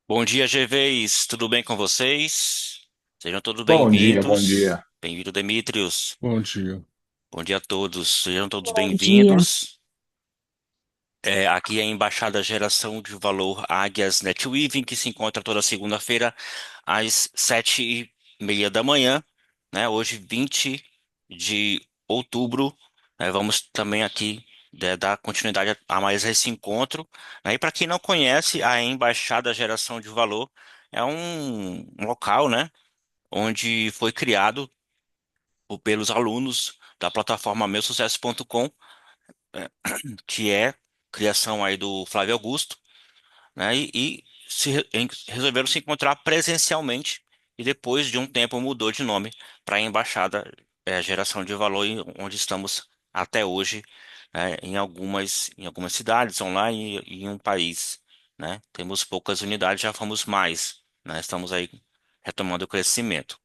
Bom dia, GVs. Tudo bem com vocês? Sejam todos Bom dia, bom bem-vindos. dia. Bem-vindo, Demetrios. Bom dia. Bom dia a todos. Sejam todos Bom dia. bem-vindos. Aqui é a Embaixada Geração de Valor Águias NetWeaving, que se encontra toda segunda-feira às 7:30 da manhã, né? Hoje, 20 de outubro. Vamos também aqui, dar continuidade a mais esse encontro, né? E para quem não conhece, a Embaixada Geração de Valor é um local, né, onde foi criado pelos alunos da plataforma meusucesso.com, que é criação aí do Flávio Augusto, né? Resolveram se encontrar presencialmente e depois de um tempo mudou de nome para a Embaixada Geração de Valor, onde estamos até hoje, né, em algumas cidades online e em um país, né? Temos poucas unidades, já fomos mais, né? Estamos aí retomando o crescimento,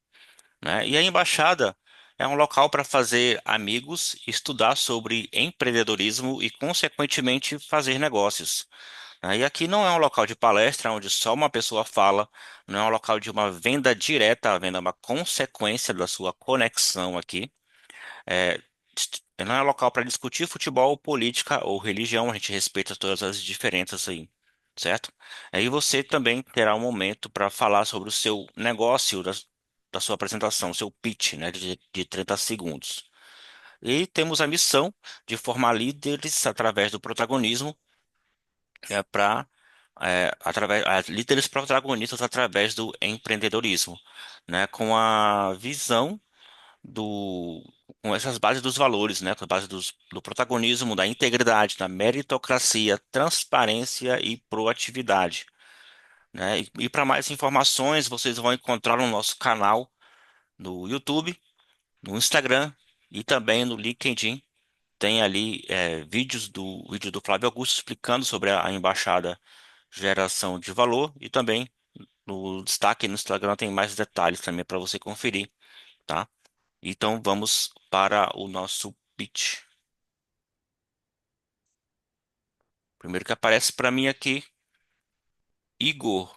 né? E a embaixada é um local para fazer amigos, estudar sobre empreendedorismo e, consequentemente, fazer negócios, né? E aqui não é um local de palestra onde só uma pessoa fala, não é um local de uma venda direta, a venda é uma consequência da sua conexão aqui. É, não é um local para discutir futebol, política ou religião, a gente respeita todas as diferenças aí, certo? Aí você também terá um momento para falar sobre o seu negócio da sua apresentação, seu pitch, né, de 30 segundos. E temos a missão de formar líderes através do protagonismo, para líderes protagonistas através do empreendedorismo, né, com a visão do com essas bases dos valores, né, com a base do protagonismo, da integridade, da meritocracia, transparência e proatividade, né? E para mais informações, vocês vão encontrar no nosso canal no YouTube, no Instagram e também no LinkedIn. Tem ali vídeo do Flávio Augusto explicando sobre a embaixada Geração de Valor e também no destaque no Instagram tem mais detalhes também para você conferir, tá? Então vamos para o nosso pitch. Primeiro que aparece para mim aqui, Igor.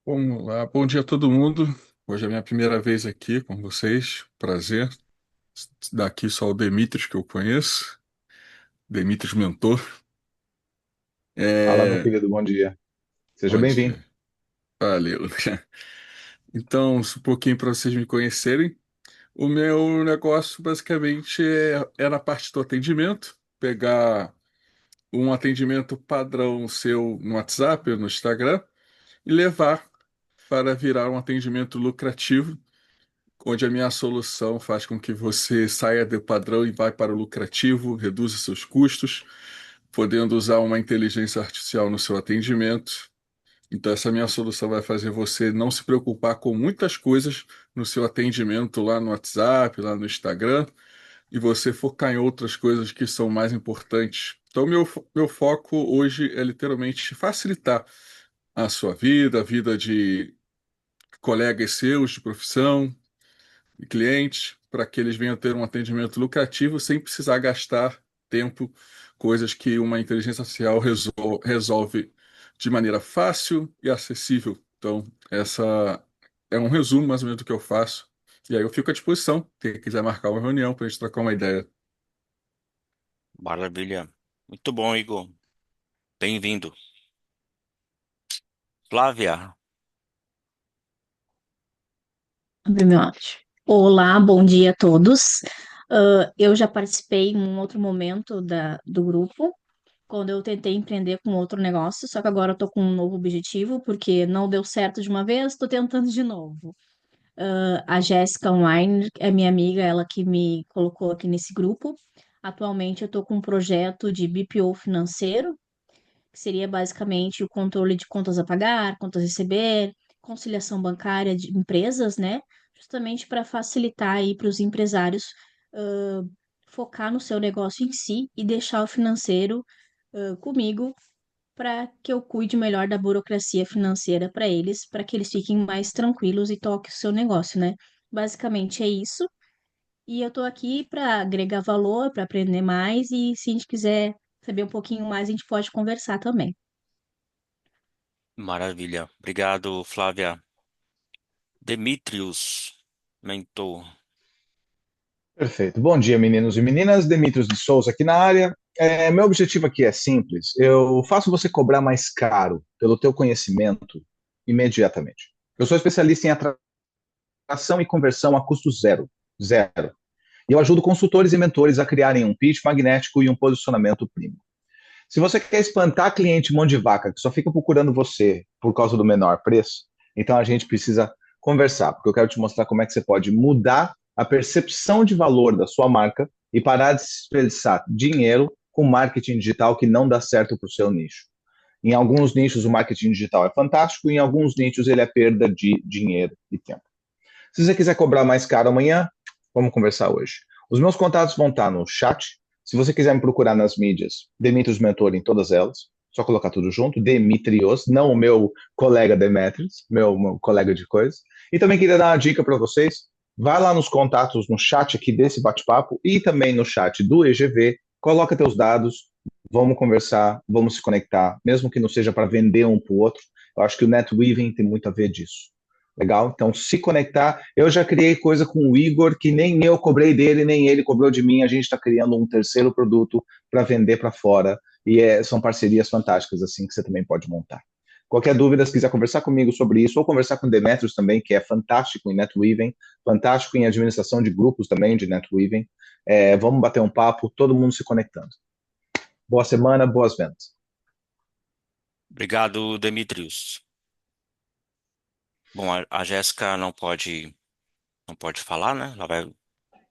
Vamos lá. Bom dia a todo mundo. Hoje é a minha primeira vez aqui com vocês. Prazer. Daqui só o Demetrios que eu conheço. Demetrios Mentor. Fala, meu É... querido, bom dia. Seja Bom bem-vindo. dia. Valeu. Então, um pouquinho para vocês me conhecerem. O meu negócio basicamente é na parte do atendimento. Pegar um atendimento padrão seu no WhatsApp, ou no Instagram, e levar para virar um atendimento lucrativo onde a minha solução faz com que você saia do padrão e vá para o lucrativo, reduza seus custos, podendo usar uma inteligência artificial no seu atendimento. Então, essa minha solução vai fazer você não se preocupar com muitas coisas no seu atendimento lá no WhatsApp, lá no Instagram, e você focar em outras coisas que são mais importantes. Então, meu foco hoje é literalmente facilitar a sua vida, a vida de colegas seus de profissão, e clientes, para que eles venham ter um atendimento lucrativo sem precisar gastar tempo, coisas que uma inteligência artificial resolve de maneira fácil e acessível. Então, essa é um resumo mais ou menos do que eu faço. E aí eu fico à disposição, quem quiser marcar uma reunião para a gente trocar uma ideia. Maravilha. Muito bom, Igor. Bem-vindo. Flávia. Abri meu áudio. Olá, bom dia a todos. Eu já participei em um outro momento do grupo, quando eu tentei empreender com outro negócio, só que agora eu tô com um novo objetivo, porque não deu certo de uma vez, estou tentando de novo. A Jéssica Online é minha amiga, ela que me colocou aqui nesse grupo. Atualmente eu estou com um projeto de BPO financeiro, que seria basicamente o controle de contas a pagar, contas a receber, conciliação bancária de empresas, né? Justamente para facilitar aí para os empresários ãh, focar no seu negócio em si e deixar o financeiro comigo para que eu cuide melhor da burocracia financeira para eles, para que eles fiquem mais tranquilos e toquem o seu negócio, né? Basicamente é isso. E eu tô aqui para agregar valor, para aprender mais e se a gente quiser saber um pouquinho mais, a gente pode conversar também. Maravilha. Obrigado, Flávia. Demetrius, mentor. Perfeito. Bom dia, meninos e meninas. Demetrios de Souza aqui na área. Meu objetivo aqui é simples. Eu faço você cobrar mais caro pelo teu conhecimento imediatamente. Eu sou especialista em atração e conversão a custo zero. Zero. E eu ajudo consultores e mentores a criarem um pitch magnético e um posicionamento premium. Se você quer espantar cliente mão de vaca que só fica procurando você por causa do menor preço, então a gente precisa conversar, porque eu quero te mostrar como é que você pode mudar a percepção de valor da sua marca e parar de desperdiçar dinheiro com marketing digital que não dá certo para o seu nicho. Em alguns nichos o marketing digital é fantástico, em alguns nichos ele é perda de dinheiro e tempo. Se você quiser cobrar mais caro amanhã, vamos conversar hoje. Os meus contatos vão estar no chat. Se você quiser me procurar nas mídias, Demetrios Mentor em todas elas, só colocar tudo junto, Demetrios, não o meu colega Demetrios, meu colega de coisa. E também queria dar uma dica para vocês. Vai lá nos contatos no chat aqui desse bate-papo e também no chat do EGV, coloca teus dados, vamos conversar, vamos se conectar, mesmo que não seja para vender um para o outro. Eu acho que o NetWeaving tem muito a ver disso. Legal? Então, se conectar. Eu já criei coisa com o Igor que nem eu cobrei dele, nem ele cobrou de mim. A gente está criando um terceiro produto para vender para fora. E são parcerias fantásticas, assim, que você também pode montar. Qualquer dúvida, se quiser conversar comigo sobre isso, ou conversar com o Demetrios também, que é fantástico em NetWeaving, fantástico em administração de grupos também de NetWeaving. Vamos bater um papo, todo mundo se conectando. Boa semana, boas vendas. Obrigado, Demetrius. Bom, a Jéssica não pode falar, né?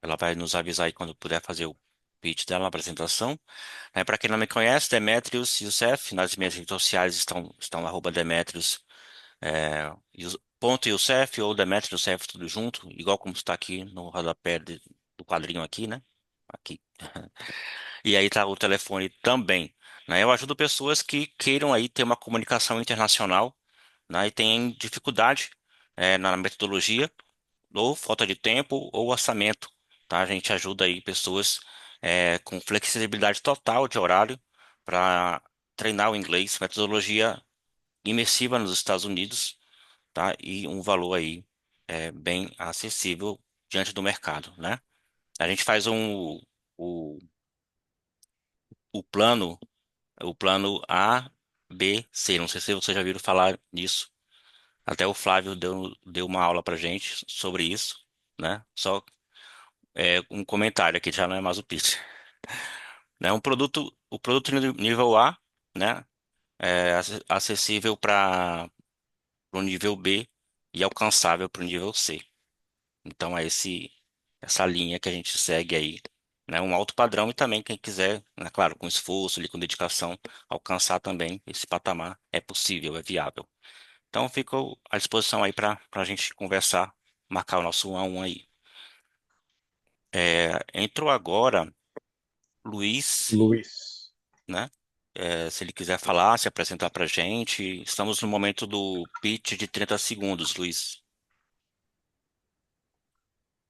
Ela vai nos avisar aí quando puder fazer o pitch dela, a apresentação. Para quem não me conhece, Demetrius Youssef, nas minhas redes sociais estão @Demetrius, ponto Youssef ou Demetrius Youssef, tudo junto, igual como está aqui no rodapé do quadrinho aqui, né? Aqui. E aí tá o telefone também, né? Eu ajudo pessoas que queiram aí ter uma comunicação internacional, né? E têm dificuldade na metodologia, ou falta de tempo, ou orçamento, tá? A gente ajuda aí pessoas com flexibilidade total de horário para treinar o inglês, metodologia imersiva nos Estados Unidos, tá? E um valor aí bem acessível diante do mercado, né? A gente faz o, o plano, o plano A, B, C. Não sei se vocês já viram falar nisso. Até o Flávio deu uma aula pra gente sobre isso, né? Só um comentário aqui, já não é mais o pitch. Né? O produto nível A, né? Acessível para o nível B e alcançável para o nível C. Então é essa linha que a gente segue aí, né? Um alto padrão e também quem quiser, né, claro, com esforço, ali, com dedicação, alcançar também esse patamar é possível, é viável. Então fico à disposição aí para a gente conversar, marcar o nosso 1 a 1 aí. Entrou agora Luiz, Luiz. né? Se ele quiser falar, se apresentar para a gente. Estamos no momento do pitch de 30 segundos, Luiz.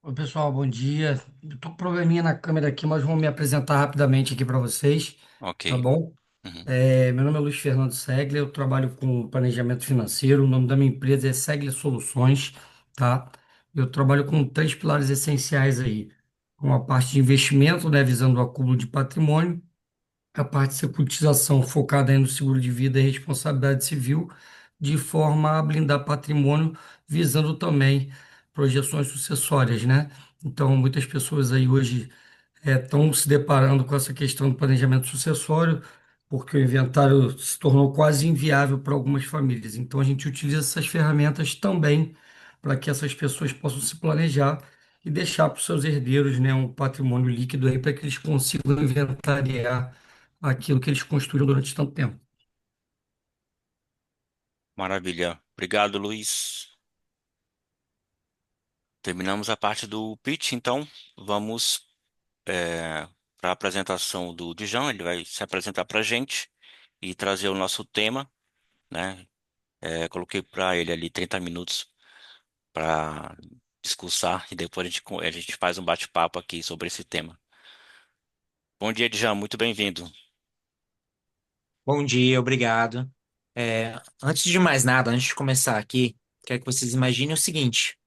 Oi, pessoal, bom dia. Eu tô com um probleminha na câmera aqui, mas vou me apresentar rapidamente aqui para vocês, Ok. tá bom? Uhum. Meu nome é Luiz Fernando Segler, eu trabalho com planejamento financeiro, o nome da minha empresa é Segler Soluções, tá? Eu trabalho com três pilares essenciais aí. Uma parte de investimento, né, visando o acúmulo de patrimônio, a parte de securitização focada aí no seguro de vida e responsabilidade civil, de forma a blindar patrimônio, visando também projeções sucessórias, né? Então, muitas pessoas aí hoje estão se deparando com essa questão do planejamento sucessório, porque o inventário se tornou quase inviável para algumas famílias. Então, a gente utiliza essas ferramentas também para que essas pessoas possam se planejar e deixar para os seus herdeiros, né, um patrimônio líquido aí para que eles consigam inventariar aquilo que eles construíram durante tanto tempo. Maravilha. Obrigado, Luiz. Terminamos a parte do pitch, então vamos para a apresentação do Djalma. Ele vai se apresentar para a gente e trazer o nosso tema, né? Coloquei para ele ali 30 minutos para discursar e depois a gente faz um bate-papo aqui sobre esse tema. Bom dia, Djalma, muito bem-vindo. Bom dia, obrigado. Antes de mais nada, antes de começar aqui, quero que vocês imaginem o seguinte: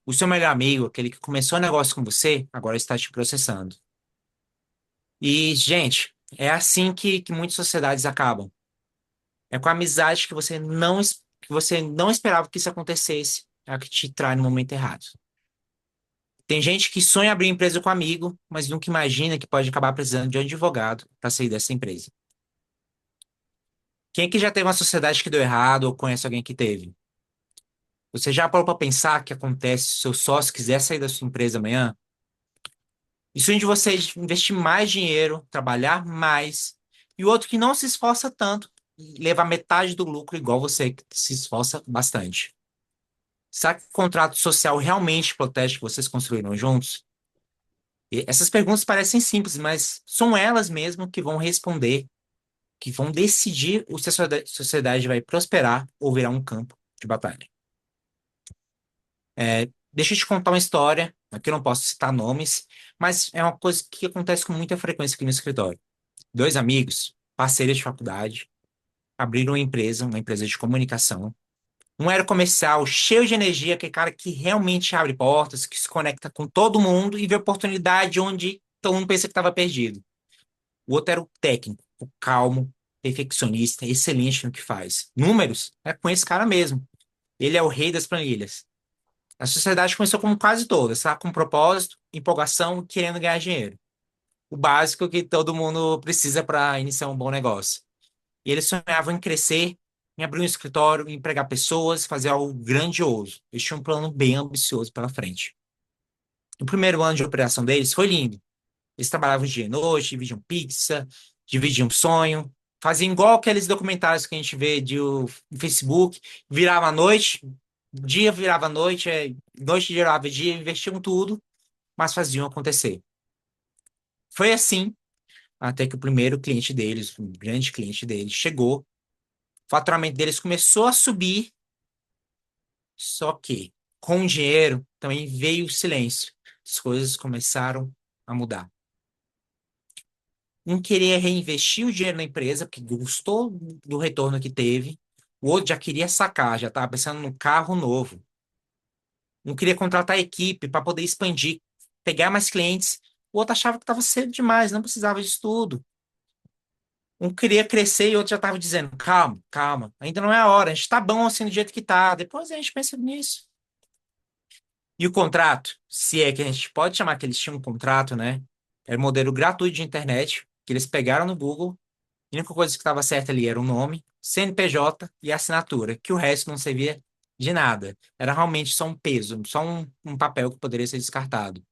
o seu melhor amigo, aquele que começou o negócio com você, agora está te processando. E, gente, é assim que muitas sociedades acabam. É com a amizade que você não esperava que isso acontecesse, é a que te trai no momento errado. Tem gente que sonha abrir empresa com amigo, mas nunca imagina que pode acabar precisando de um advogado para sair dessa empresa. Quem é que já teve uma sociedade que deu errado ou conhece alguém que teve? Você já parou para pensar o que acontece se o seu sócio quiser sair da sua empresa amanhã? Isso de você investir mais dinheiro, trabalhar mais, e o outro que não se esforça tanto, leva metade do lucro igual você que se esforça bastante. Será que o contrato social realmente protege o que vocês construíram juntos? E essas perguntas parecem simples, mas são elas mesmo que vão responder, que vão decidir se a sociedade vai prosperar ou virar um campo de batalha. Deixa eu te contar uma história, aqui eu não posso citar nomes, mas é uma coisa que acontece com muita frequência aqui no escritório. Dois amigos, parceiros de faculdade, abriram uma empresa de comunicação. Um era comercial, cheio de energia, aquele cara que realmente abre portas, que se conecta com todo mundo e vê oportunidade onde todo mundo pensa que estava perdido. O outro era o técnico, o calmo, perfeccionista, excelente no que faz. Números, é com esse cara mesmo. Ele é o rei das planilhas. A sociedade começou como quase todas, tá? Com propósito, empolgação, querendo ganhar dinheiro. O básico que todo mundo precisa para iniciar um bom negócio. E eles sonhavam em crescer, em abrir um escritório, em empregar pessoas, fazer algo grandioso. Eles tinham um plano bem ambicioso pela frente. O primeiro ano de operação deles foi lindo. Eles trabalhavam dia e noite, dividiam pizza, dividiam sonho, faziam igual aqueles documentários que a gente vê no Facebook, virava a noite, dia virava noite, noite virava dia, investiam tudo, mas faziam acontecer. Foi assim até que o primeiro cliente deles, um grande cliente deles, chegou. O faturamento deles começou a subir, só que com o dinheiro também veio o silêncio. As coisas começaram a mudar. Um queria reinvestir o dinheiro na empresa, porque gostou do retorno que teve. O outro já queria sacar, já estava pensando no carro novo. Um queria contratar a equipe para poder expandir, pegar mais clientes. O outro achava que estava cedo demais, não precisava disso tudo. Um queria crescer e o outro já estava dizendo: calma, calma, ainda não é a hora, a gente está bom assim do jeito que está. Depois a gente pensa nisso. E o contrato, se é que a gente pode chamar que eles tinham um contrato, né? Era um modelo gratuito de internet, que eles pegaram no Google. A única coisa que estava certa ali era o nome, CNPJ e a assinatura, que o resto não servia de nada. Era realmente só um peso, só um papel que poderia ser descartado.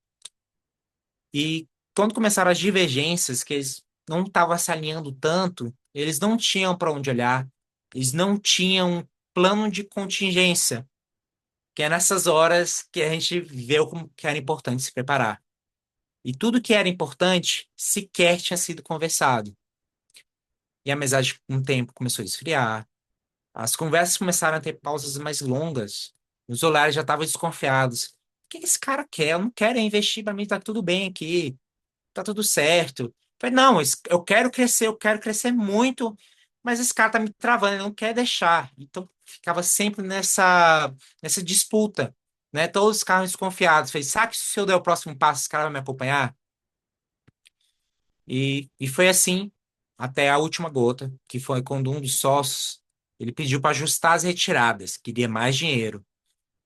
E quando começaram as divergências, que eles não estavam se alinhando tanto, eles não tinham para onde olhar, eles não tinham um plano de contingência, que é nessas horas que a gente vê como que era importante se preparar. E tudo que era importante sequer tinha sido conversado. E a amizade, com o tempo, começou a esfriar. As conversas começaram a ter pausas mais longas. Os olhares já estavam desconfiados. O que esse cara quer? Eu não quero investir, para mim tá tudo bem aqui, tá tudo certo. Eu falei, não, eu quero crescer muito, mas esse cara tá me travando, ele não quer deixar. Então ficava sempre nessa disputa, né? Todos os carros desconfiados. Falei, sabe que se eu der o próximo passo, esse cara vai me acompanhar? E foi assim até a última gota, que foi quando um dos sócios ele pediu para ajustar as retiradas, queria mais dinheiro.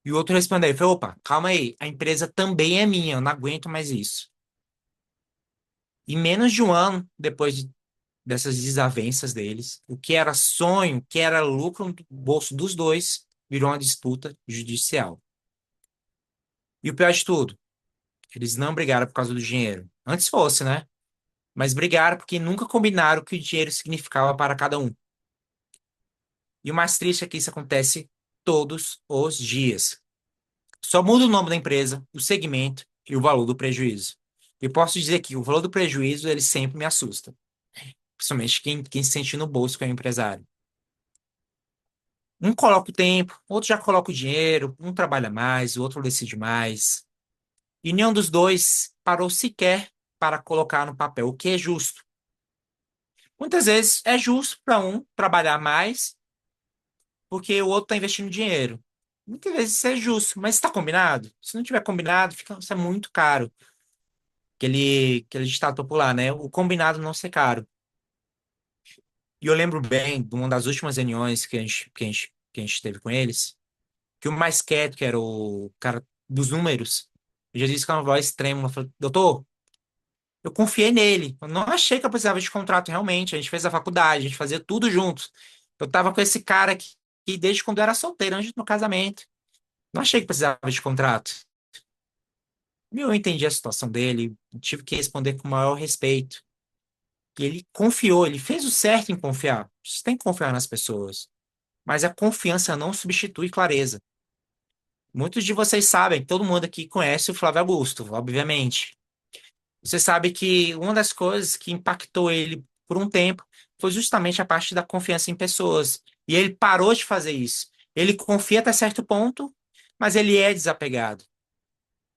E o outro respondeu, falou, opa, calma aí, a empresa também é minha, eu não aguento mais isso. E menos de um ano dessas desavenças deles, o que era sonho, o que era lucro no bolso dos dois, virou uma disputa judicial. E o pior de tudo, eles não brigaram por causa do dinheiro. Antes fosse, né? Mas brigaram porque nunca combinaram o que o dinheiro significava para cada um. E o mais triste é que isso acontece todos os dias. Só muda o nome da empresa, o segmento e o valor do prejuízo. Eu posso dizer que o valor do prejuízo ele sempre me assusta, principalmente quem se sente no bolso que é o empresário. Um coloca o tempo, outro já coloca o dinheiro, um trabalha mais, o outro decide mais. E nenhum dos dois parou sequer para colocar no papel o que é justo. Muitas vezes é justo para um trabalhar mais porque o outro está investindo dinheiro. Muitas vezes isso é justo, mas está combinado? Se não tiver combinado, fica, isso é muito caro. Aquele ditado popular, né? O combinado não ser caro. E eu lembro bem de uma das últimas reuniões que a gente teve com eles, que o mais quieto, que era o cara dos números, eu já disse com uma voz extrema, eu falei, doutor, eu confiei nele. Eu não achei que eu precisava de contrato realmente. A gente fez a faculdade, a gente fazia tudo juntos. Eu tava com esse cara que desde quando eu era solteiro, antes do meu casamento. Não achei que precisava de contrato. Eu entendi a situação dele, tive que responder com o maior respeito. E ele confiou, ele fez o certo em confiar. Você tem que confiar nas pessoas. Mas a confiança não substitui clareza. Muitos de vocês sabem, todo mundo aqui conhece o Flávio Augusto, obviamente. Você sabe que uma das coisas que impactou ele por um tempo foi justamente a parte da confiança em pessoas. E ele parou de fazer isso. Ele confia até certo ponto, mas ele é desapegado.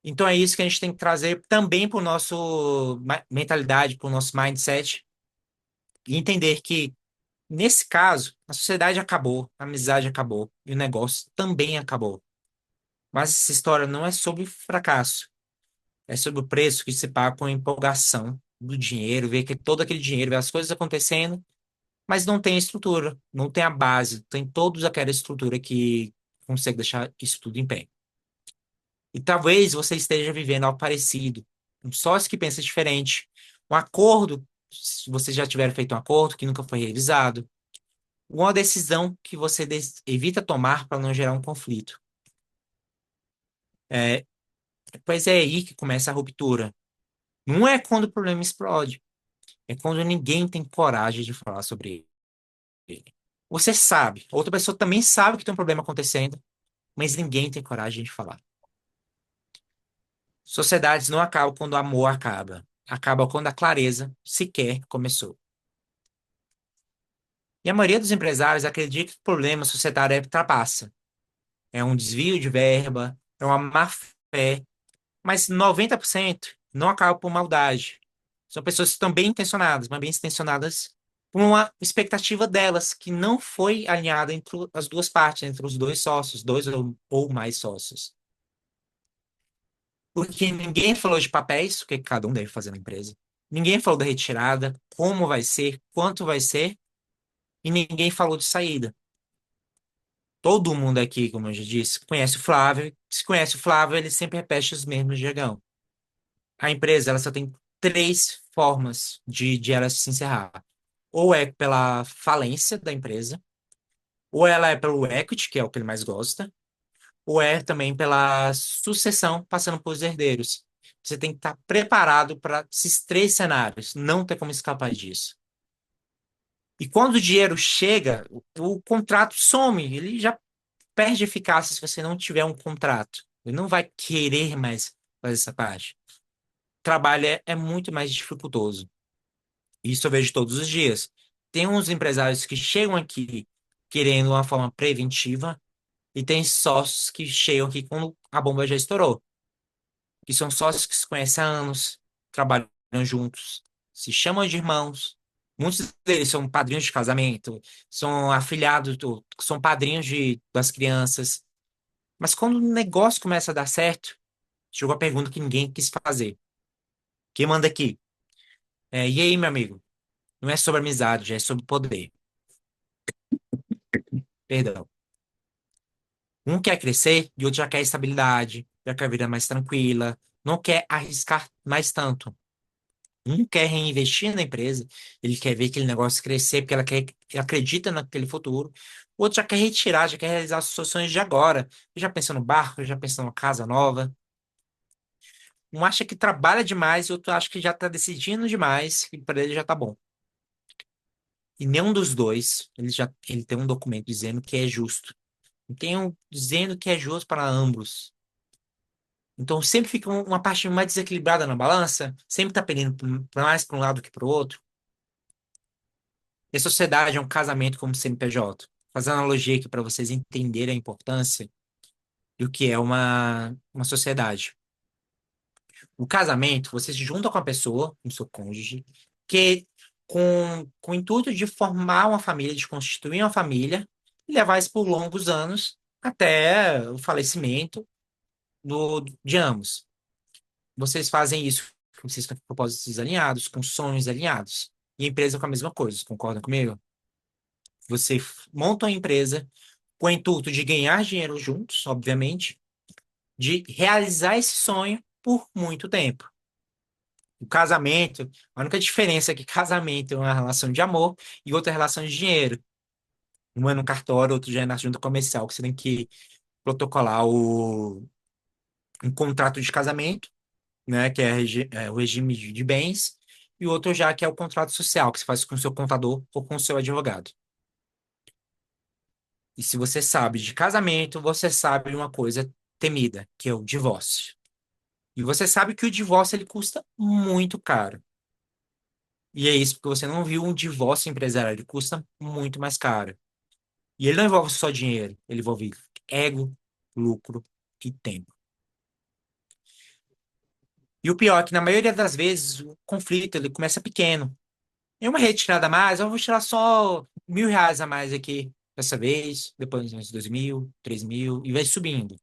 Então é isso que a gente tem que trazer também para o nosso mentalidade, para o nosso mindset, e entender que, nesse caso, a sociedade acabou, a amizade acabou, e o negócio também acabou. Mas essa história não é sobre fracasso. É sobre o preço que se paga com a empolgação do dinheiro, ver que todo aquele dinheiro, ver as coisas acontecendo, mas não tem estrutura, não tem a base, tem todos aquela estrutura que consegue deixar isso tudo em pé. E talvez você esteja vivendo algo parecido, um sócio que pensa diferente, um acordo, se você já tiver feito um acordo que nunca foi revisado, uma decisão que você evita tomar para não gerar um conflito. É, pois é aí que começa a ruptura. Não é quando o problema explode. É quando ninguém tem coragem de falar sobre ele. Você sabe, outra pessoa também sabe que tem um problema acontecendo, mas ninguém tem coragem de falar. Sociedades não acabam quando o amor acaba. Acaba quando a clareza sequer começou. E a maioria dos empresários acredita que o problema societário é ultrapassa. É um desvio de verba, é uma má fé, mas 90% não acaba por maldade. São pessoas que estão bem intencionadas, mas bem intencionadas por uma expectativa delas que não foi alinhada entre as duas partes, entre os dois sócios, dois ou mais sócios. Porque ninguém falou de papéis, o que cada um deve fazer na empresa. Ninguém falou da retirada, como vai ser, quanto vai ser, e ninguém falou de saída. Todo mundo aqui, como eu já disse, conhece o Flávio. Se conhece o Flávio, ele sempre repete os mesmos jargão. A empresa, ela só tem três formas de ela se encerrar. Ou é pela falência da empresa, ou ela é pelo equity, que é o que ele mais gosta, ou é também pela sucessão, passando por os herdeiros. Você tem que estar preparado para esses três cenários, não ter como escapar disso. E quando o dinheiro chega, o contrato some, ele já perde eficácia se você não tiver um contrato. Ele não vai querer mais fazer essa parte. O trabalho é muito mais dificultoso. Isso eu vejo todos os dias. Tem uns empresários que chegam aqui querendo uma forma preventiva e tem sócios que chegam aqui quando a bomba já estourou. Que são sócios que se conhecem há anos, trabalham juntos, se chamam de irmãos. Muitos deles são padrinhos de casamento, são afilhados, são padrinhos das crianças. Mas quando o negócio começa a dar certo, chegou a pergunta que ninguém quis fazer. Quem manda aqui? E aí, meu amigo? Não é sobre amizade, já é sobre poder. Perdão. Um quer crescer e outro já quer estabilidade, já quer vida mais tranquila, não quer arriscar mais tanto. Um quer reinvestir na empresa, ele quer ver aquele negócio crescer porque ele acredita naquele futuro. O outro já quer retirar, já quer realizar as suas sonhos de agora. Já pensa no barco, já pensa numa casa nova. Um acha que trabalha demais e outro acha que já está decidindo demais e para ele já tá bom. E nenhum dos dois, ele tem um documento dizendo que é justo. Tem um dizendo que é justo para ambos. Então sempre fica uma parte mais desequilibrada na balança, sempre tá pendendo mais para um lado que para o outro. E a sociedade é um casamento como CNPJ. Fazendo analogia aqui para vocês entenderem a importância do que é uma sociedade. O casamento, você se junta com a pessoa, com o seu cônjuge, que com o intuito de formar uma família, de constituir uma família, e levar isso por longos anos até o falecimento de ambos. Vocês fazem isso, vocês estão com propósitos alinhados, com sonhos alinhados. E a empresa com a mesma coisa, concordam comigo? Você monta uma empresa com o intuito de ganhar dinheiro juntos, obviamente, de realizar esse sonho por muito tempo. O casamento, a única diferença é que casamento é uma relação de amor e outra é relação de dinheiro. Um é no cartório, outro já é na junta comercial, que você tem que protocolar um contrato de casamento, né, que é, o regime de bens, e o outro já que é o contrato social, que você faz com o seu contador ou com o seu advogado. E se você sabe de casamento, você sabe de uma coisa temida, que é o divórcio. E você sabe que o divórcio ele custa muito caro. E é isso porque você não viu um divórcio empresarial, ele custa muito mais caro. E ele não envolve só dinheiro, ele envolve ego, lucro e tempo. E o pior é que na maioria das vezes o conflito ele começa pequeno. É uma retirada a mais, eu vou tirar só R$ 1.000 a mais aqui dessa vez, depois uns 2.000, 3.000 e vai subindo.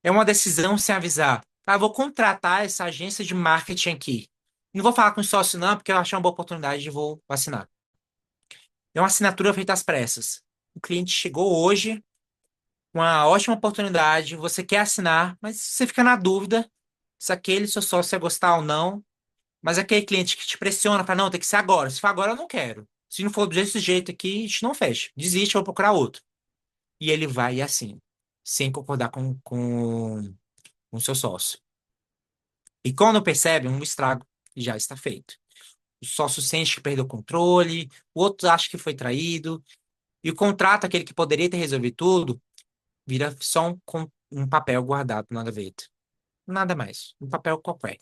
É uma decisão sem avisar. Ah, vou contratar essa agência de marketing aqui. Não vou falar com o sócio, não, porque eu achei uma boa oportunidade e vou assinar. É uma assinatura feita às pressas. O cliente chegou hoje, uma ótima oportunidade, você quer assinar, mas você fica na dúvida se aquele seu sócio vai gostar ou não. Mas aquele cliente que te pressiona para não, tem que ser agora. Se for agora, eu não quero. Se não for desse jeito aqui, a gente não fecha. Desiste, eu vou procurar outro. E ele vai e assina, sem concordar com o seu sócio. E quando percebe, um estrago já está feito. O sócio sente que perdeu o controle, o outro acha que foi traído, e o contrato, aquele que poderia ter resolvido tudo, vira só um papel guardado na gaveta. Nada mais. Um papel qualquer.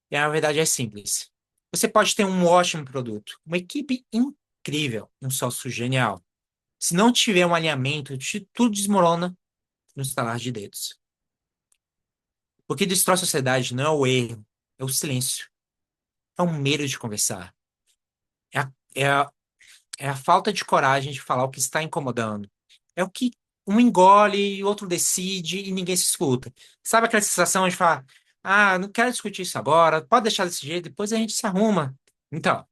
E a verdade é simples. Você pode ter um ótimo produto, uma equipe incrível, um sócio genial. Se não tiver um alinhamento, tudo desmorona no estalar de dedos. O que destrói a sociedade não é o erro, é o silêncio. É o medo de conversar. É a, é a, é a falta de coragem de falar o que está incomodando. É o que um engole, o outro decide e ninguém se escuta. Sabe aquela sensação de falar, ah, não quero discutir isso agora, pode deixar desse jeito, depois a gente se arruma. Então,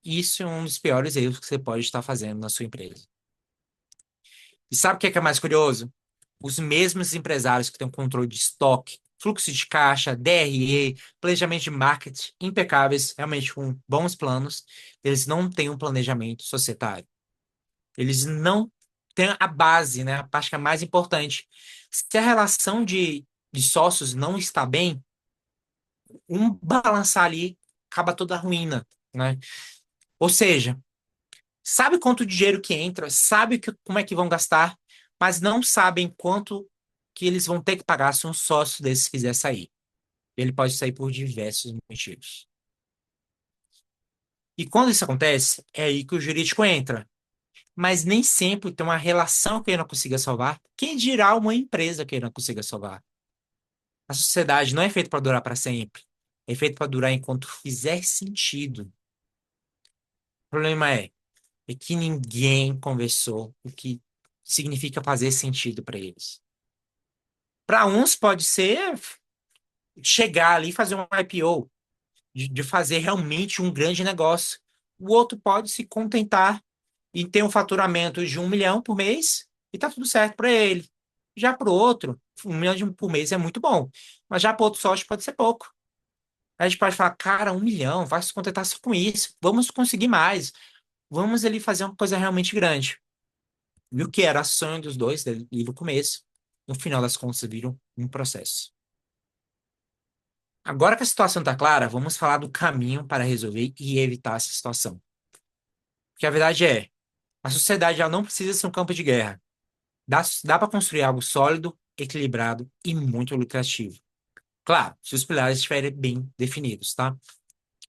isso é um dos piores erros que você pode estar fazendo na sua empresa. E sabe o que é mais curioso? Os mesmos empresários que têm um controle de estoque, fluxo de caixa, DRE, planejamento de marketing impecáveis, realmente com bons planos, eles não têm um planejamento societário. Eles não têm a base, né? A parte que é mais importante. Se a relação de sócios não está bem, um balançar ali acaba toda a ruína, né? Ou seja, sabe quanto dinheiro que entra, sabe como é que vão gastar, mas não sabem quanto que eles vão ter que pagar se um sócio desses quiser sair. Ele pode sair por diversos motivos. E quando isso acontece, é aí que o jurídico entra. Mas nem sempre tem uma relação que ele não consiga salvar. Quem dirá uma empresa que ele não consiga salvar? A sociedade não é feita para durar para sempre. É feita para durar enquanto fizer sentido. O problema é que ninguém conversou o que significa fazer sentido para eles. Para uns pode ser chegar ali e fazer um IPO, de fazer realmente um grande negócio. O outro pode se contentar e ter um faturamento de 1 milhão por mês e tá tudo certo para ele. Já para o outro, 1 milhão por mês é muito bom, mas já para outro sócio pode ser pouco. Aí a gente pode falar, cara, 1 milhão, vai se contentar só com isso, vamos conseguir mais, vamos ali fazer uma coisa realmente grande. E o que era sonho dos dois, desde o começo, no final das contas, viram um processo. Agora que a situação está clara, vamos falar do caminho para resolver e evitar essa situação. Porque a verdade é, a sociedade ela não precisa ser um campo de guerra. Dá para construir algo sólido, equilibrado e muito lucrativo. Claro, se os pilares estiverem bem definidos, tá?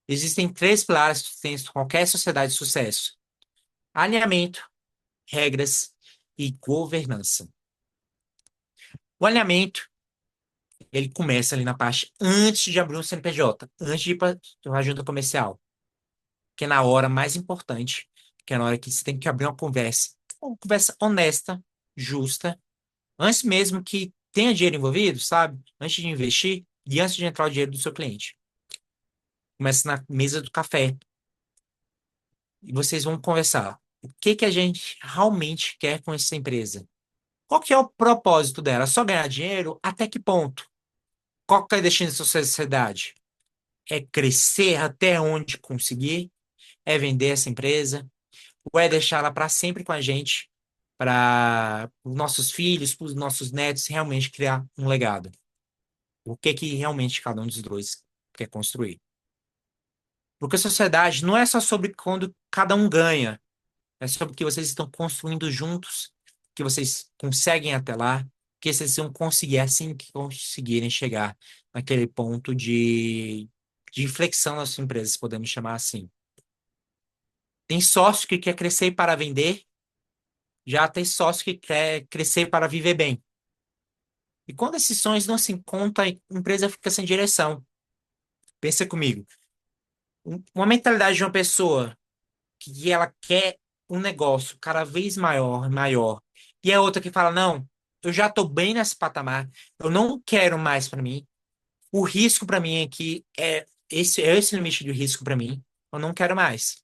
Existem 3 pilares que tem qualquer sociedade de sucesso: alinhamento, regras e governança. O alinhamento, ele começa ali na parte antes de abrir um CNPJ, antes de ir para a junta comercial, que é na hora mais importante, que é na hora que você tem que abrir uma conversa uma conversa honesta, justa, antes mesmo que tenha dinheiro envolvido, sabe? Antes de investir e antes de entrar o dinheiro do seu cliente. Começa na mesa do café e vocês vão conversar. O que que a gente realmente quer com essa empresa? Qual que é o propósito dela? Só ganhar dinheiro? Até que ponto? Qual que é o destino da sociedade? É crescer até onde conseguir? É vender essa empresa? Ou é deixá-la para sempre com a gente, para os nossos filhos, para os nossos netos realmente criar um legado? O que que realmente cada um dos dois quer construir? Porque a sociedade não é só sobre quando cada um ganha, é sobre o que vocês estão construindo juntos, que vocês conseguem até lá, que vocês vão conseguir assim que conseguirem chegar naquele ponto de inflexão das suas empresas, podemos chamar assim. Tem sócio que quer crescer para vender, já tem sócio que quer crescer para viver bem. E quando esses sonhos não se encontram, a empresa fica sem direção. Pensa comigo. Uma mentalidade de uma pessoa que ela quer um negócio cada vez maior, maior, e a outra que fala, não, eu já estou bem nesse patamar, eu não quero mais para mim. O risco para mim aqui é esse limite de risco para mim. Eu não quero mais.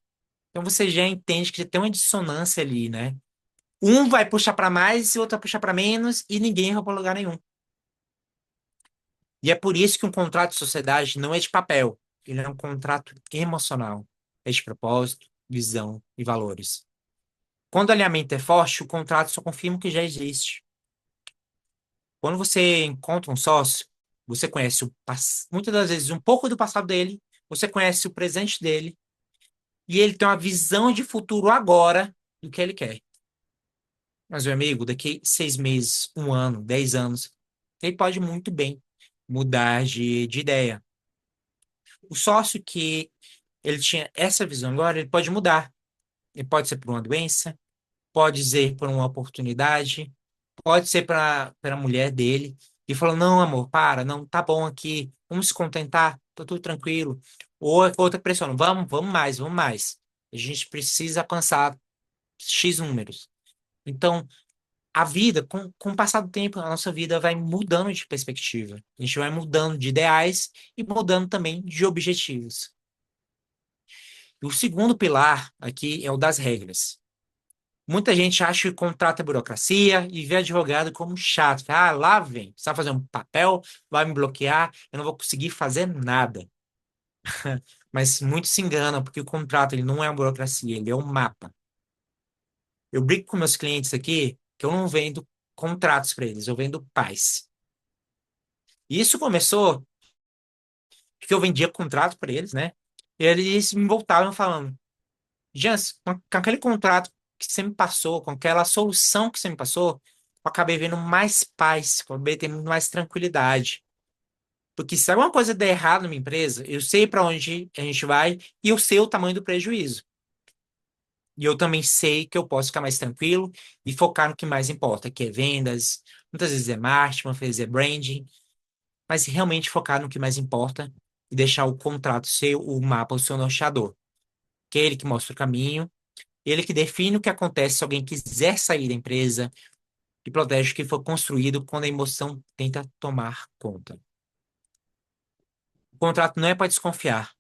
Então você já entende que tem uma dissonância ali, né? Um vai puxar para mais e o outro vai puxar para menos e ninguém vai para lugar nenhum. E é por isso que um contrato de sociedade não é de papel. Ele é um contrato emocional. É de propósito, visão e valores. Quando o alinhamento é forte, o contrato só confirma o que já existe. Quando você encontra um sócio, você conhece muitas das vezes um pouco do passado dele, você conhece o presente dele, e ele tem uma visão de futuro agora do que ele quer. Mas, meu amigo, daqui 6 meses, um ano, 10 anos, ele pode muito bem mudar de ideia. O sócio que ele tinha essa visão agora, ele pode mudar. Ele pode ser por uma doença, pode ser por uma oportunidade, pode ser para a mulher dele. E falou: não, amor, para, não, tá bom aqui, vamos se contentar, tá tudo tranquilo. Ou outra pressiona: vamos mais, vamos mais. A gente precisa alcançar X números. Então, a vida, com o passar do tempo, a nossa vida vai mudando de perspectiva. A gente vai mudando de ideais e mudando também de objetivos. E o segundo pilar aqui é o das regras. Muita gente acha que contrato é burocracia e vê advogado como chato. Ah, lá vem, você vai fazer um papel, vai me bloquear, eu não vou conseguir fazer nada. Mas muitos se enganam, porque o contrato ele não é uma burocracia, ele é um mapa. Eu brinco com meus clientes aqui que eu não vendo contratos para eles, eu vendo paz. E isso começou porque eu vendia contrato para eles, né? E eles me voltavam falando: Jans, com aquele contrato que você me passou, com aquela solução que você me passou, eu acabei vendo mais paz, acabei tendo mais tranquilidade. Porque se alguma coisa der errado na minha empresa, eu sei para onde a gente vai e eu sei o tamanho do prejuízo. E eu também sei que eu posso ficar mais tranquilo e focar no que mais importa, que é vendas, muitas vezes é marketing, muitas vezes é branding, mas realmente focar no que mais importa e deixar o contrato ser o mapa, o seu norteador, que é ele que mostra o caminho, ele que define o que acontece se alguém quiser sair da empresa e protege o que foi construído quando a emoção tenta tomar conta. O contrato não é para desconfiar,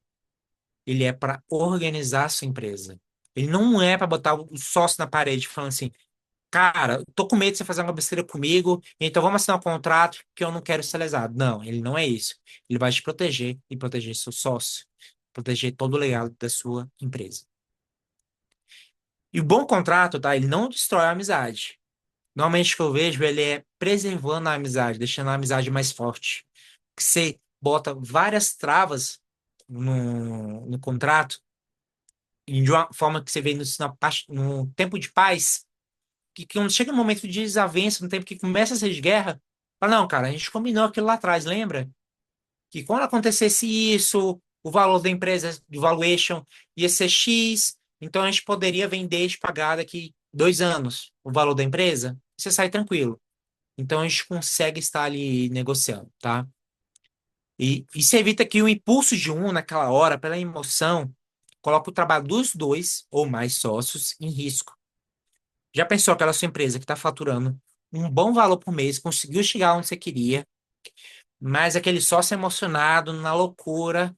ele é para organizar a sua empresa. Ele não é para botar o sócio na parede falando assim: cara, eu tô com medo de você fazer uma besteira comigo, então vamos assinar um contrato que eu não quero ser lesado. Não, ele não é isso. Ele vai te proteger e proteger seu sócio, proteger todo o legado da sua empresa. E o bom contrato, tá? Ele não destrói a amizade. Normalmente o que eu vejo, ele é preservando a amizade, deixando a amizade mais forte. Que você bota várias travas no contrato, e de uma forma que você vê no tempo de paz, que quando chega um momento de desavença, no tempo que começa a ser de guerra, fala: não, cara, a gente combinou aquilo lá atrás, lembra? Que quando acontecesse isso, o valor da empresa, do valuation, ia ser X, então a gente poderia vender e pagar daqui 2 anos o valor da empresa, e você sai tranquilo. Então a gente consegue estar ali negociando, tá? E isso evita que o impulso de um naquela hora, pela emoção, coloque o trabalho dos dois ou mais sócios em risco. Já pensou aquela sua empresa que está faturando um bom valor por mês, conseguiu chegar onde você queria, mas aquele sócio emocionado, na loucura,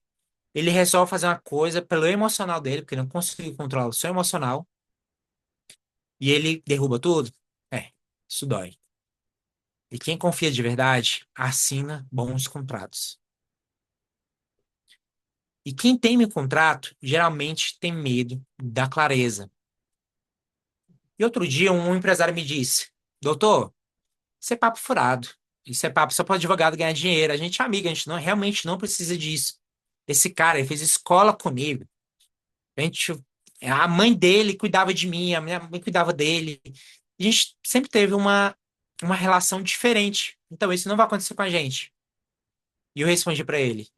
ele resolve fazer uma coisa pelo emocional dele, porque ele não conseguiu controlar o seu emocional, e ele derruba tudo? Isso dói. E quem confia de verdade, assina bons contratos. E quem teme contrato, geralmente tem medo da clareza. E outro dia, um empresário me disse: Doutor, isso é papo furado. Isso é papo só para advogado ganhar dinheiro. A gente é amigo, a gente não, realmente não precisa disso. Esse cara, ele fez escola comigo. A gente, a mãe dele cuidava de mim, a minha mãe cuidava dele. A gente sempre teve uma relação diferente. Então, isso não vai acontecer com a gente. E eu respondi para ele: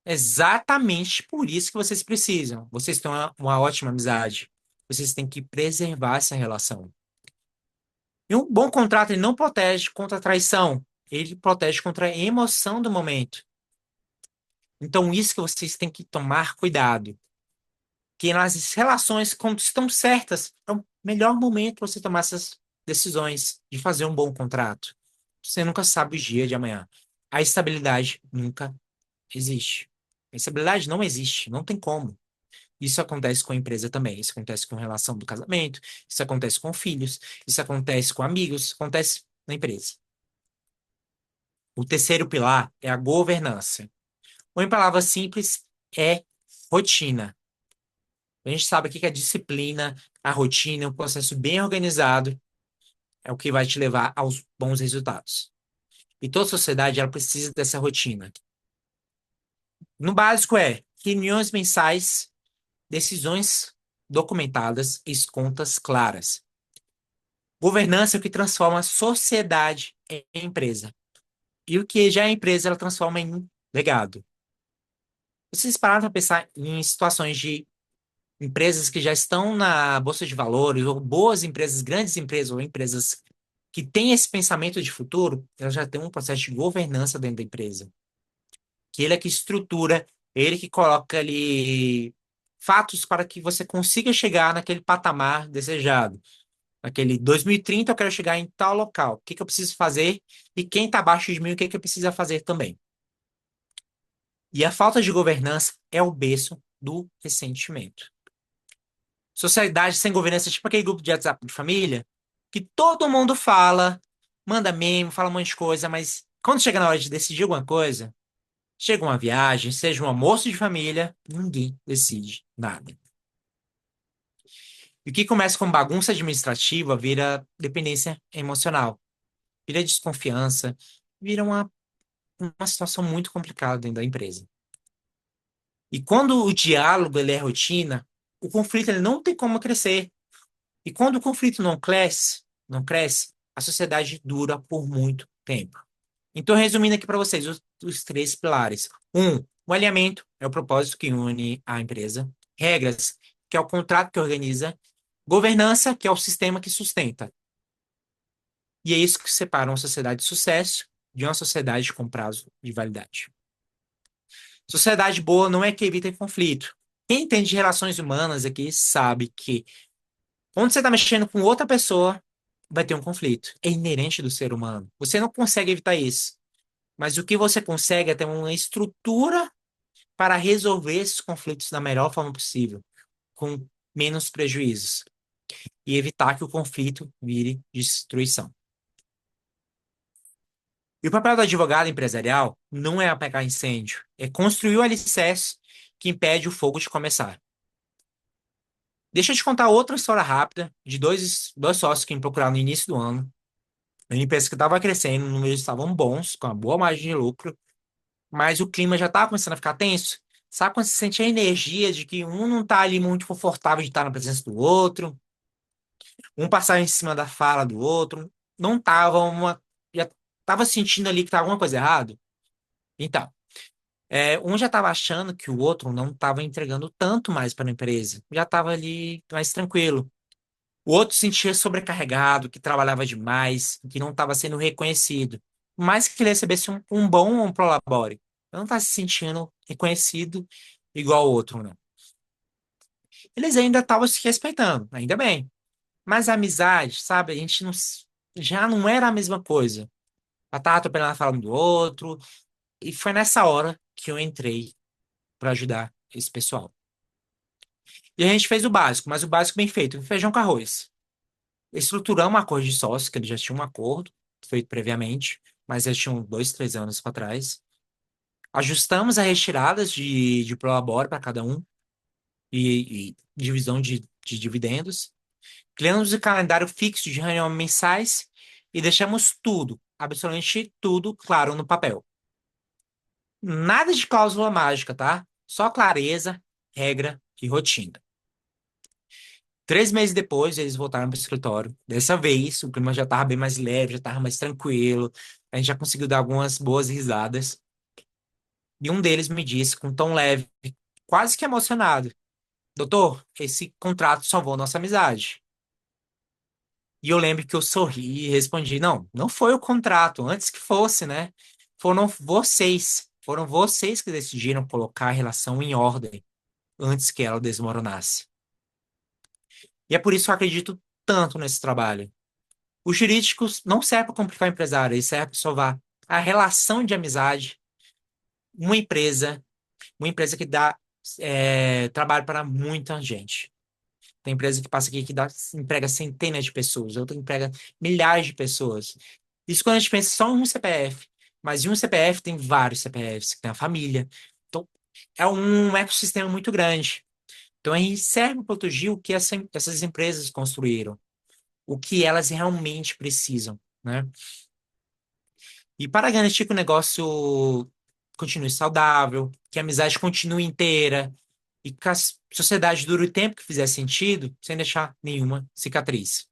exatamente por isso que vocês precisam. Vocês têm uma ótima amizade. Vocês têm que preservar essa relação. E um bom contrato, ele não protege contra a traição. Ele protege contra a emoção do momento. Então, isso que vocês têm que tomar cuidado. Que nas relações, quando estão certas, é o melhor momento para você tomar essas decisões de fazer um bom contrato. Você nunca sabe o dia de amanhã. A estabilidade nunca existe. A estabilidade não existe, não tem como. Isso acontece com a empresa também. Isso acontece com a relação do casamento, isso acontece com filhos, isso acontece com amigos, isso acontece na empresa. O terceiro pilar é a governança. Ou em palavras simples, é rotina. A gente sabe aqui que a disciplina, a rotina, um processo bem organizado é o que vai te levar aos bons resultados. E toda sociedade ela precisa dessa rotina. No básico é reuniões mensais, decisões documentadas e contas claras. Governança é o que transforma a sociedade em empresa. E o que já é empresa, ela transforma em legado. Vocês pararam para pensar em situações de empresas que já estão na Bolsa de Valores, ou boas empresas, grandes empresas, ou empresas que têm esse pensamento de futuro, elas já têm um processo de governança dentro da empresa. Que ele é que estrutura, ele que coloca ali fatos para que você consiga chegar naquele patamar desejado. Naquele 2030 eu quero chegar em tal local. O que que eu preciso fazer? E quem está abaixo de mim, o que que eu preciso fazer também? E a falta de governança é o berço do ressentimento. Sociedade sem governança, tipo aquele grupo de WhatsApp de família, que todo mundo fala, manda meme, fala um monte de coisa, mas quando chega na hora de decidir alguma coisa, chega uma viagem, seja um almoço de família, ninguém decide nada. E o que começa com bagunça administrativa vira dependência emocional, vira desconfiança, vira uma situação muito complicada dentro da empresa. E quando o diálogo ele é rotina, o conflito ele não tem como crescer. E quando o conflito não cresce, a sociedade dura por muito tempo. Então, resumindo aqui para vocês os três pilares. O alinhamento é o propósito que une a empresa. Regras, que é o contrato que organiza. Governança, que é o sistema que sustenta. E é isso que separa uma sociedade de sucesso de uma sociedade com prazo de validade. Sociedade boa não é que evita conflito. Quem entende de relações humanas aqui sabe que quando você está mexendo com outra pessoa, vai ter um conflito. É inerente do ser humano. Você não consegue evitar isso. Mas o que você consegue é ter uma estrutura para resolver esses conflitos da melhor forma possível, com menos prejuízos, e evitar que o conflito vire destruição. E o papel do advogado empresarial não é apagar incêndio, é construir o alicerce que impede o fogo de começar. Deixa eu te contar outra história rápida de dois sócios que me procuraram no início do ano. A empresa que estava crescendo, os números estavam bons, com uma boa margem de lucro, mas o clima já estava começando a ficar tenso. Sabe quando você sente a energia de que um não está ali muito confortável de estar na presença do outro, um passava em cima da fala do outro, não estava já estava sentindo ali que estava alguma coisa errada? Então, um já estava achando que o outro não estava entregando tanto mais para a empresa, já estava ali mais tranquilo. O outro se sentia sobrecarregado, que trabalhava demais, que não estava sendo reconhecido. Por mais que ele recebesse um bom prolabore, não está se sentindo reconhecido igual o outro, não. Eles ainda estavam se respeitando, ainda bem. Mas a amizade, sabe? A gente não, já não era a mesma coisa. Ela tava atropelando falando do outro. E foi nessa hora que eu entrei para ajudar esse pessoal. E a gente fez o básico, mas o básico bem feito, feijão com arroz. Estruturamos um acordo de sócio, que eles já tinham um acordo feito previamente, mas eles tinham 2, 3 anos para trás. Ajustamos as retiradas de prolabore para cada um e divisão de dividendos. Criamos o calendário fixo de reuniões mensais e deixamos tudo, absolutamente tudo, claro no papel. Nada de cláusula mágica, tá? Só clareza, regra e rotina. 3 meses depois, eles voltaram para o escritório. Dessa vez, o clima já estava bem mais leve, já estava mais tranquilo. A gente já conseguiu dar algumas boas risadas. E um deles me disse, com um tom leve, quase que emocionado: Doutor, esse contrato salvou nossa amizade. E eu lembro que eu sorri e respondi: Não, não foi o contrato, antes que fosse, né? Foram vocês que decidiram colocar a relação em ordem antes que ela desmoronasse. E é por isso que eu acredito tanto nesse trabalho. Os jurídicos não servem para complicar o empresário, eles servem para salvar a relação de amizade, uma empresa, uma empresa que dá trabalho para muita gente. Tem empresa que passa aqui que emprega centenas de pessoas, outra emprega milhares de pessoas. Isso quando a gente pensa só em um CPF, mas em um CPF tem vários CPFs, que tem a família. Então, é um ecossistema muito grande. Então, a gente serve para proteger o que essas empresas construíram, o que elas realmente precisam, né? E para garantir que o negócio continue saudável, que a amizade continue inteira e que a sociedade dure o tempo que fizer sentido, sem deixar nenhuma cicatriz.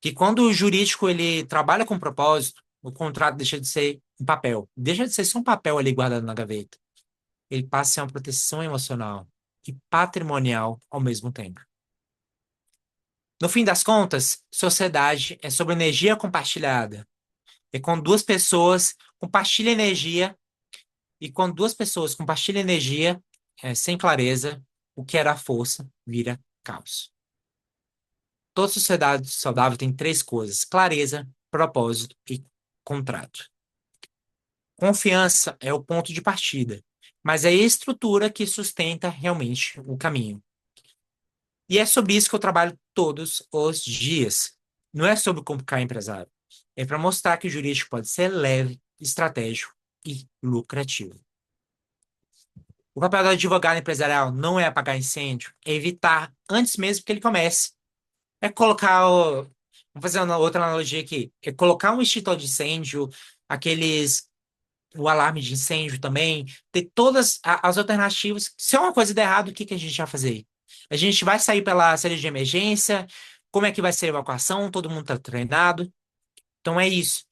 Que quando o jurídico ele trabalha com propósito, o contrato deixa de ser um papel, deixa de ser só um papel ali guardado na gaveta. Ele passa a ser uma proteção emocional e patrimonial ao mesmo tempo. No fim das contas, sociedade é sobre energia compartilhada. É quando duas pessoas compartilham energia. E quando duas pessoas compartilham energia, sem clareza, o que era força vira caos. Toda sociedade saudável tem três coisas: clareza, propósito e contrato. Confiança é o ponto de partida, mas é a estrutura que sustenta realmente o caminho. E é sobre isso que eu trabalho todos os dias. Não é sobre complicar empresário. É para mostrar que o jurídico pode ser leve, estratégico e lucrativo. O papel do advogado empresarial não é apagar incêndio, é evitar antes mesmo que ele comece. É colocar Vamos fazer uma outra analogia aqui. É colocar um extintor de incêndio, aqueles... o alarme de incêndio também, ter todas as alternativas. Se uma coisa der errado, o que que a gente vai fazer? A gente vai sair pela saída de emergência? Como é que vai ser a evacuação? Todo mundo está treinado? Então é isso.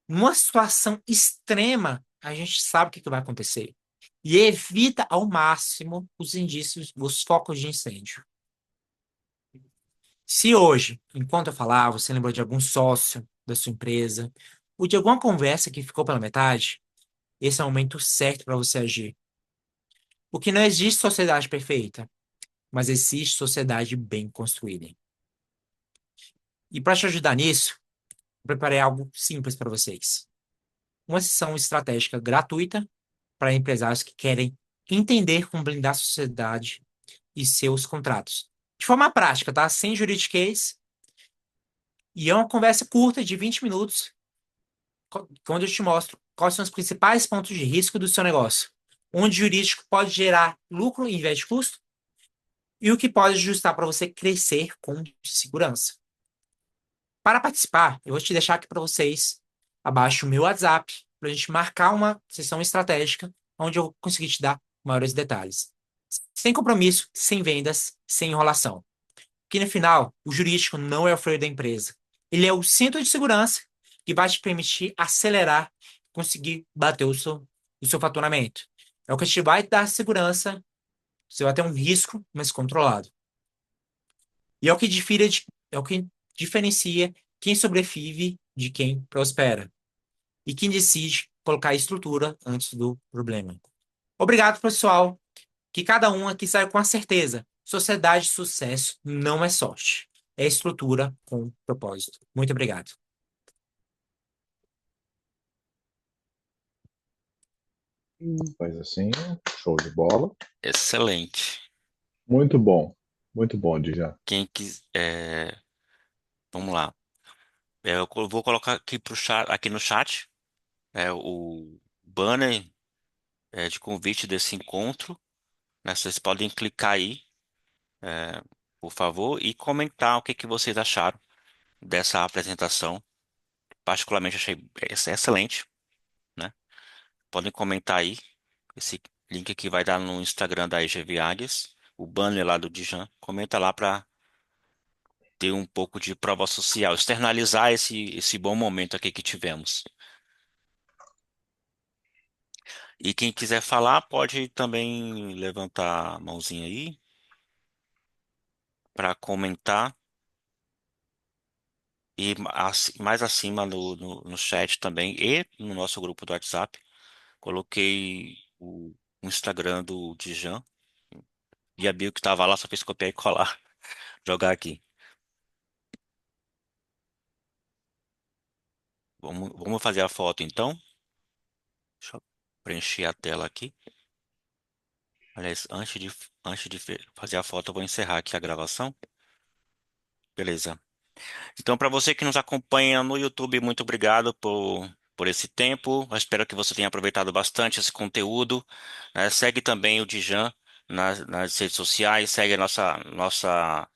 Numa situação extrema, a gente sabe o que que vai acontecer. E evita ao máximo os indícios, os focos de incêndio. Se hoje, enquanto eu falava, você lembrou de algum sócio da sua empresa, ou de alguma conversa que ficou pela metade, esse é o momento certo para você agir. Porque não existe sociedade perfeita, mas existe sociedade bem construída. E para te ajudar nisso, eu preparei algo simples para vocês. Uma sessão estratégica gratuita para empresários que querem entender como blindar a sociedade e seus contratos. De forma prática, tá? Sem juridiquês. E é uma conversa curta de 20 minutos, onde eu te mostro quais são os principais pontos de risco do seu negócio. Onde o jurídico pode gerar lucro em vez de custo e o que pode ajustar para você crescer com segurança. Para participar, eu vou te deixar aqui para vocês abaixo o meu WhatsApp para a gente marcar uma sessão estratégica onde eu vou conseguir te dar maiores detalhes. Sem compromisso, sem vendas, sem enrolação. Porque no final, o jurídico não é o freio da empresa. Ele é o cinto de segurança que vai te permitir acelerar, conseguir bater o seu faturamento. É o que te vai dar segurança, você vai ter um risco, mas controlado. E é o que diferencia quem sobrevive de quem prospera. E quem decide colocar a estrutura antes do problema. Obrigado, pessoal. Que cada um aqui saia com a certeza. Sociedade de sucesso não é sorte. é estrutura com propósito. Muito obrigado. Faz assim, show de bola. Excelente. Muito bom. Muito bom, Dija. Quem quiser, vamos lá. Eu vou colocar aqui aqui no chat, o banner de convite desse encontro, né? Vocês podem clicar aí, é, por favor, e comentar o que que vocês acharam dessa apresentação. Particularmente achei excelente, né? Podem comentar aí. Esse link aqui vai dar no Instagram da IGV Águias, o banner lá do Dijan. Comenta lá para ter um pouco de prova social, externalizar esse bom momento aqui que tivemos. E quem quiser falar, pode também levantar a mãozinha aí para comentar. E mais acima no chat também e no nosso grupo do WhatsApp, coloquei o Instagram do Dijan. E a Bill que estava lá só fez copiar e colar, jogar aqui. Vamos fazer a foto então. Deixa eu preencher a tela aqui. Aliás, antes de fazer a foto, eu vou encerrar aqui a gravação. Beleza. Então, para você que nos acompanha no YouTube, muito obrigado por esse tempo. Eu espero que você tenha aproveitado bastante esse conteúdo, né? Segue também o Dijan nas redes sociais, segue a nossas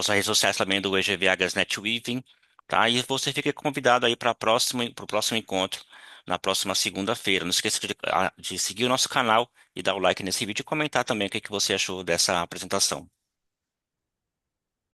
redes sociais também do EGV Agras Netweaving, tá? E você fica convidado aí para o próximo encontro na próxima segunda-feira. Não esqueça de seguir o nosso canal e dar o like nesse vídeo e comentar também o que que você achou dessa apresentação.